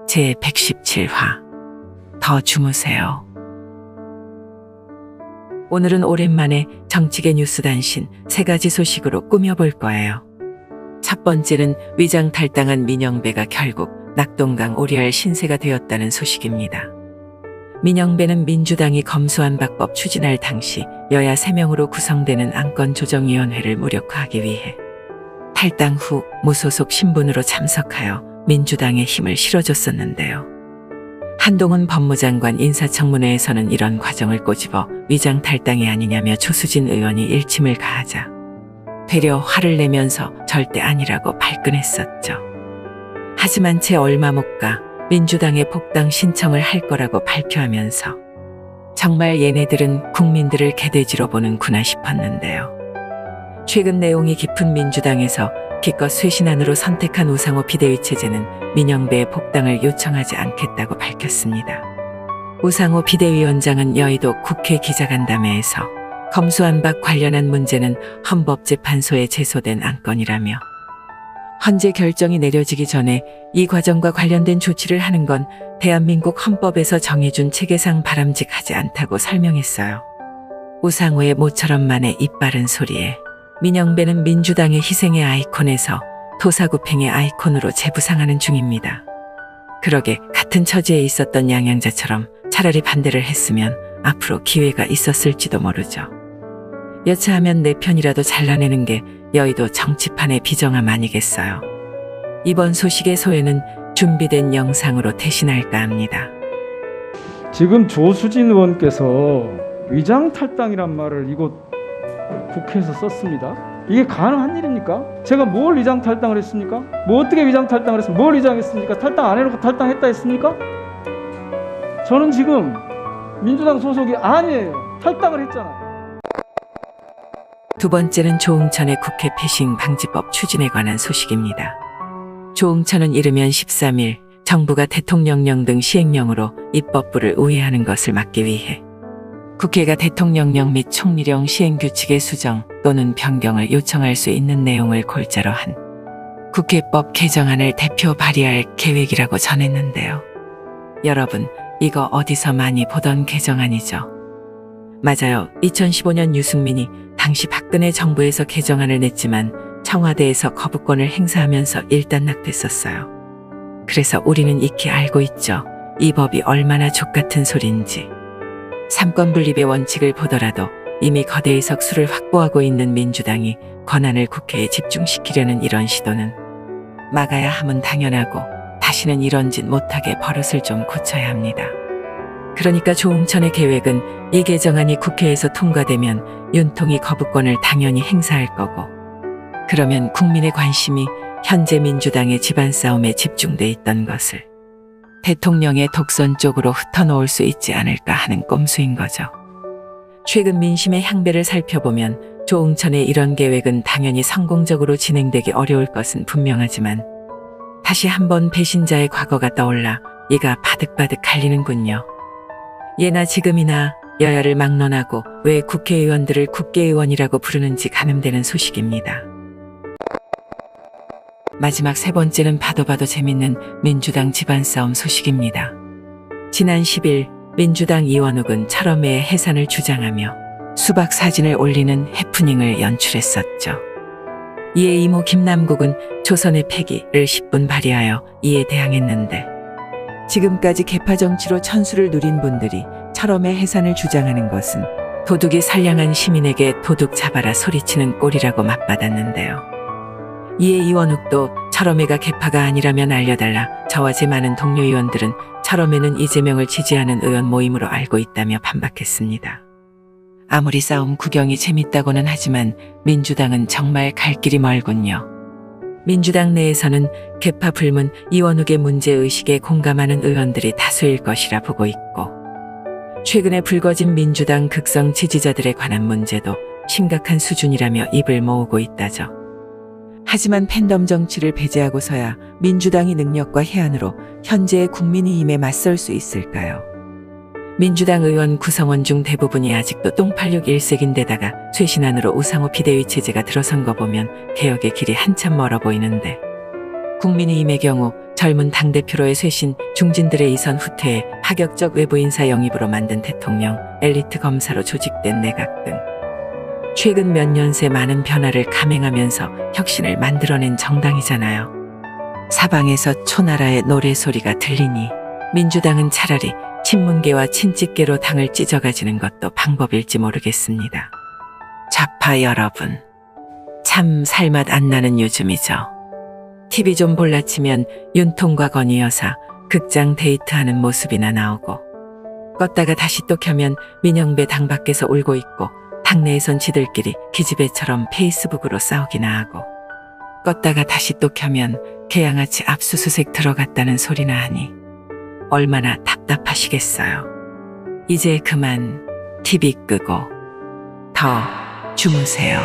제117화 더 주무세요. 오늘은 오랜만에 정치계 뉴스 단신 3가지 소식으로 꾸며볼 거예요. 첫 번째는 위장 탈당한 민영배가 결국 낙동강 오리알 신세가 되었다는 소식입니다. 민영배는 민주당이 검수완박법 추진할 당시 여야 3명으로 구성되는 안건조정위원회를 무력화하기 위해 탈당 후 무소속 신분으로 참석하여 민주당에 힘을 실어줬었는데요. 한동훈 법무장관 인사청문회에서는 이런 과정을 꼬집어 위장 탈당이 아니냐며 조수진 의원이 일침을 가하자 되려 화를 내면서 절대 아니라고 발끈했었죠. 하지만 채 얼마 못 가 민주당에 복당 신청을 할 거라고 발표하면서 정말 얘네들은 국민들을 개돼지로 보는구나 싶었는데요. 최근 내용이 깊은 민주당에서 기껏 쇄신안으로 선택한 우상호 비대위 체제는 민영배의 복당을 요청하지 않겠다고 밝혔습니다. 우상호 비대위원장은 여의도 국회 기자간담회에서 검수완박 관련한 문제는 헌법재판소에 제소된 안건이라며 헌재 결정이 내려지기 전에 이 과정과 관련된 조치를 하는 건 대한민국 헌법에서 정해준 체계상 바람직하지 않다고 설명했어요. 우상호의 모처럼만의 입바른 소리에 민영배는 민주당의 희생의 아이콘에서 토사구팽의 아이콘으로 재부상하는 중입니다. 그러게 같은 처지에 있었던 양양자처럼 차라리 반대를 했으면 앞으로 기회가 있었을지도 모르죠. 여차하면 내 편이라도 잘라내는 게 여의도 정치판의 비정함 아니겠어요. 이번 소식의 소회는 준비된 영상으로 대신할까 합니다. 지금 조수진 의원께서 위장 탈당이란 말을 이곳 국회에서 썼습니다. 이게 가능한 일입니까? 제가 뭘 위장 탈당을 했습니까? 뭐 어떻게 위장 탈당을 했습니까? 뭘 위장했습니까? 탈당 안 해놓고 탈당했다 했습니까? 저는 지금 민주당 소속이 아니에요. 탈당을 했잖아요. 두 번째는 조응천의 국회 패싱 방지법 추진에 관한 소식입니다. 조응천은 이르면 13일 정부가 대통령령 등 시행령으로 입법부를 우회하는 것을 막기 위해 국회가 대통령령 및 총리령 시행규칙의 수정 또는 변경을 요청할 수 있는 내용을 골자로 한 국회법 개정안을 대표 발의할 계획이라고 전했는데요. 여러분, 이거 어디서 많이 보던 개정안이죠? 맞아요. 2015년 유승민이 당시 박근혜 정부에서 개정안을 냈지만 청와대에서 거부권을 행사하면서 일단락됐었어요. 그래서 우리는 익히 알고 있죠. 이 법이 얼마나 족같은 소리인지. 삼권 분립의 원칙을 보더라도 이미 거대의 석수를 확보하고 있는 민주당이 권한을 국회에 집중시키려는 이런 시도는 막아야 함은 당연하고 다시는 이런 짓 못하게 버릇을 좀 고쳐야 합니다. 그러니까 조응천의 계획은 이 개정안이 국회에서 통과되면 윤통이 거부권을 당연히 행사할 거고 그러면 국민의 관심이 현재 민주당의 집안싸움에 집중돼 있던 것을 대통령의 독선 쪽으로 흩어놓을 수 있지 않을까 하는 꼼수인 거죠. 최근 민심의 향배를 살펴보면 조응천의 이런 계획은 당연히 성공적으로 진행되기 어려울 것은 분명하지만 다시 한번 배신자의 과거가 떠올라 이가 바득바득 갈리는군요. 예나 지금이나 여야를 막론하고 왜 국회의원들을 국회의원이라고 부르는지 가늠되는 소식입니다. 마지막 세 번째는 봐도 재밌는 민주당 집안싸움 소식입니다. 지난 10일 민주당 이원욱은 철험회의 해산을 주장하며 수박 사진을 올리는 해프닝을 연출했었죠. 이에 이모 김남국은 조선의 패기를 10분 발휘하여 이에 대항했는데 지금까지 계파 정치로 천수를 누린 분들이 철험회 해산을 주장하는 것은 도둑이 선량한 시민에게 도둑 잡아라 소리치는 꼴이라고 맞받았는데요. 이에 이원욱도 철험회가 계파가 아니라면 알려달라. 저와 제 많은 동료 의원들은 철험회는 이재명을 지지하는 의원 모임으로 알고 있다며 반박했습니다. 아무리 싸움 구경이 재밌다고는 하지만 민주당은 정말 갈 길이 멀군요. 민주당 내에서는 계파 불문 이원욱의 문제의식에 공감하는 의원들이 다수일 것이라 보고 있고 최근에 불거진 민주당 극성 지지자들에 관한 문제도 심각한 수준이라며 입을 모으고 있다죠. 하지만 팬덤 정치를 배제하고서야 민주당이 능력과 해안으로 현재의 국민의힘에 맞설 수 있을까요? 민주당 의원 구성원 중 대부분이 아직도 똥86 일색인데다가 쇄신안으로 우상호 비대위 체제가 들어선 거 보면 개혁의 길이 한참 멀어 보이는데 국민의힘의 경우 젊은 당대표로의 쇄신, 중진들의 이선 후퇴에 파격적 외부 인사 영입으로 만든 대통령, 엘리트 검사로 조직된 내각 등 최근 몇 년 새 많은 변화를 감행하면서 혁신을 만들어낸 정당이잖아요. 사방에서 초나라의 노래소리가 들리니 민주당은 차라리 친문계와 친찍계로 당을 찢어가지는 것도 방법일지 모르겠습니다. 좌파 여러분, 참 살맛 안 나는 요즘이죠. TV 좀 볼라치면 윤통과 건희 여사 극장 데이트하는 모습이나 나오고, 껐다가 다시 또 켜면 민영배 당 밖에서 울고 있고, 당내에선 지들끼리 기집애처럼 페이스북으로 싸우기나 하고, 껐다가 다시 또 켜면 개양아치 압수수색 들어갔다는 소리나 하니 얼마나 답답하시겠어요. 이제 그만 TV 끄고 더 주무세요.